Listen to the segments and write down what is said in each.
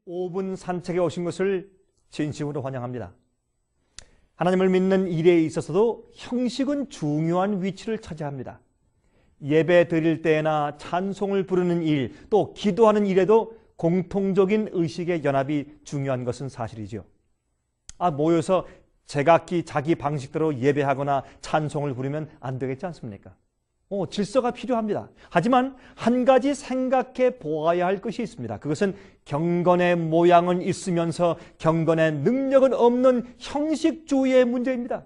5분 산책에 오신 것을 진심으로 환영합니다. 하나님을 믿는 일에 있어서도 형식은 중요한 위치를 차지합니다. 예배 드릴 때나 찬송을 부르는 일, 또 기도하는 일에도 공통적인 의식의 연합이 중요한 것은 사실이죠. 모여서 제각기 자기 방식대로 예배하거나 찬송을 부르면 안 되겠지 않습니까? 질서가 필요합니다. 하지만 한 가지 생각해 보아야 할 것이 있습니다. 그것은 경건의 모양은 있으면서 경건의 능력은 없는 형식주의의 문제입니다.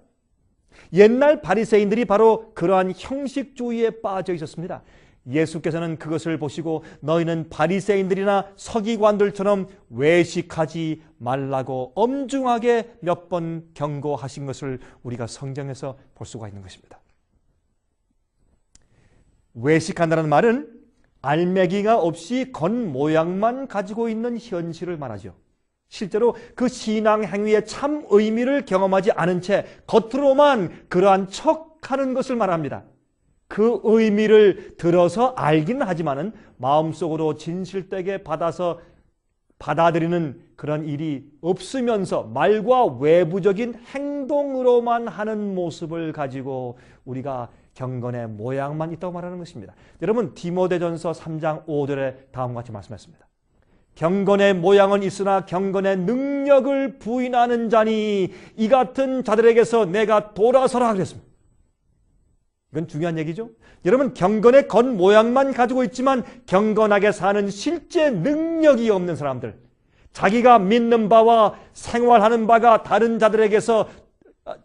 옛날 바리새인들이 바로 그러한 형식주의에 빠져 있었습니다. 예수께서는 그것을 보시고 너희는 바리새인들이나 서기관들처럼 외식하지 말라고 엄중하게 몇 번 경고하신 것을 우리가 성경에서 볼 수가 있는 것입니다. 외식한다는 말은 알맹이가 없이 겉모양만 가지고 있는 현실을 말하죠. 실제로 그 신앙 행위의 참 의미를 경험하지 않은 채 겉으로만 그러한 척하는 것을 말합니다. 그 의미를 들어서 알기는 하지만은 마음속으로 진실되게 받아들이는 그런 일이 없으면서 말과 외부적인 행동으로만 하는 모습을 가지고 우리가 경건의 모양만 있다고 말하는 것입니다. 여러분, 디모데전서 3장 5절에 다음과 같이 말씀했습니다. 경건의 모양은 있으나 경건의 능력을 부인하는 자니 이 같은 자들에게서 내가 돌아서라 그랬습니다. 이건 중요한 얘기죠. 여러분, 경건의 겉모양만 가지고 있지만 경건하게 사는 실제 능력이 없는 사람들, 자기가 믿는 바와 생활하는 바가 다른 자들에게서,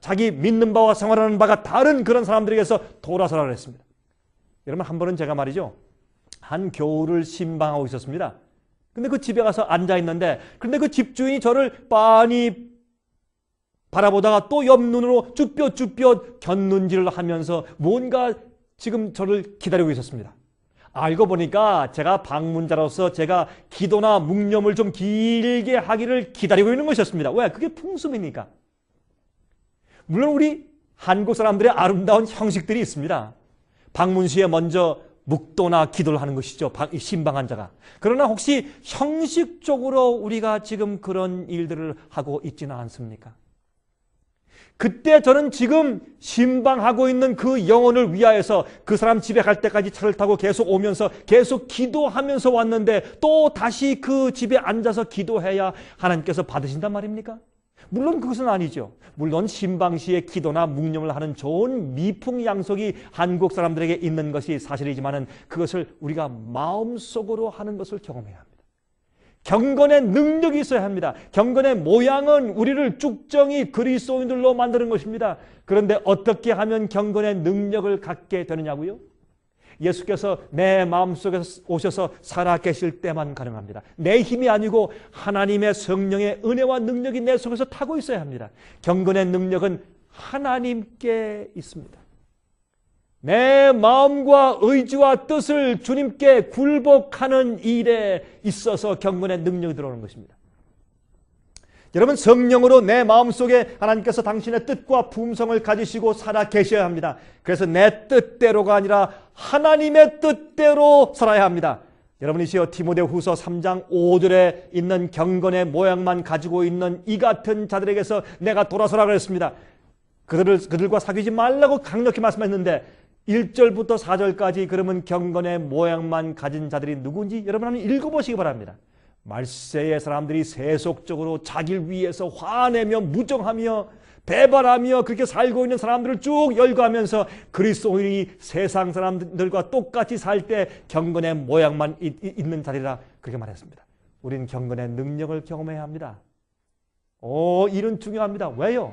자기 믿는 바와 생활하는 바가 다른 그런 사람들에게서 돌아서라 그랬습니다. 여러분, 한 번은 제가 말이죠, 한 겨울을 신방하고 있었습니다. 근데 그 집에 가서 앉아 있는데, 그런데 그 집주인이 저를 빤히 바라보다가 또 옆눈으로 쭈뼛쭈뼛 곁눈질을 하면서 뭔가 지금 저를 기다리고 있었습니다. 알고 보니까 제가 방문자로서 제가 기도나 묵념을 좀 길게 하기를 기다리고 있는 것이었습니다. 왜? 그게 풍습이니까. 물론 우리 한국 사람들의 아름다운 형식들이 있습니다. 방문 시에 먼저 묵도나 기도를 하는 것이죠. 신방한 자가. 그러나 혹시 형식적으로 우리가 지금 그런 일들을 하고 있지는 않습니까? 그때 저는 지금 신방하고 있는 그 영혼을 위하여서 그 사람 집에 갈 때까지 차를 타고 계속 오면서 계속 기도하면서 왔는데 또 다시 그 집에 앉아서 기도해야 하나님께서 받으신단 말입니까? 물론 그것은 아니죠. 물론 신방 시에 기도나 묵념을 하는 좋은 미풍양속이 한국 사람들에게 있는 것이 사실이지만은 그것을 우리가 마음속으로 하는 것을 경험해야 합니다. 경건의 능력이 있어야 합니다. 경건의 모양은 우리를 쭉정이 그리스도인들로 만드는 것입니다. 그런데 어떻게 하면 경건의 능력을 갖게 되느냐고요? 예수께서 내 마음속에서 오셔서 살아 계실 때만 가능합니다. 내 힘이 아니고 하나님의 성령의 은혜와 능력이 내 속에서 타고 있어야 합니다. 경건의 능력은 하나님께 있습니다. 내 마음과 의지와 뜻을 주님께 굴복하는 일에 있어서 경건의 능력이 들어오는 것입니다. 여러분, 성령으로 내 마음속에 하나님께서 당신의 뜻과 품성을 가지시고 살아 계셔야 합니다. 그래서 내 뜻대로가 아니라 하나님의 뜻대로 살아야 합니다. 여러분이시여, 디모데후서 3장 5절에 있는 경건의 모양만 가지고 있는 이 같은 자들에게서 내가 돌아서라 그랬습니다. 그들과 사귀지 말라고 강력히 말씀했는데 1절부터 4절까지 그러면 경건의 모양만 가진 자들이 누군지 여러분 한번 읽어보시기 바랍니다. 말세의 사람들이 세속적으로 자기를 위해서 화내며 무정하며 배반하며 그렇게 살고 있는 사람들을 쭉 열거하면서 그리스도인이 세상 사람들과 똑같이 살 때 경건의 모양만 있는 자리라 그렇게 말했습니다. 우리는 경건의 능력을 경험해야 합니다. 이는 중요합니다. 왜요?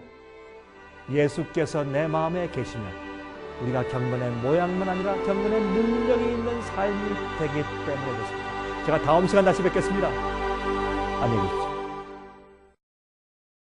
예수께서 내 마음에 계시면 우리가 경건의 모양만 아니라 경건의 능력이 있는 삶이 되기 때문에 그렇습니다. 제가 다음 시간 다시 뵙겠습니다. 안녕히 계십시오.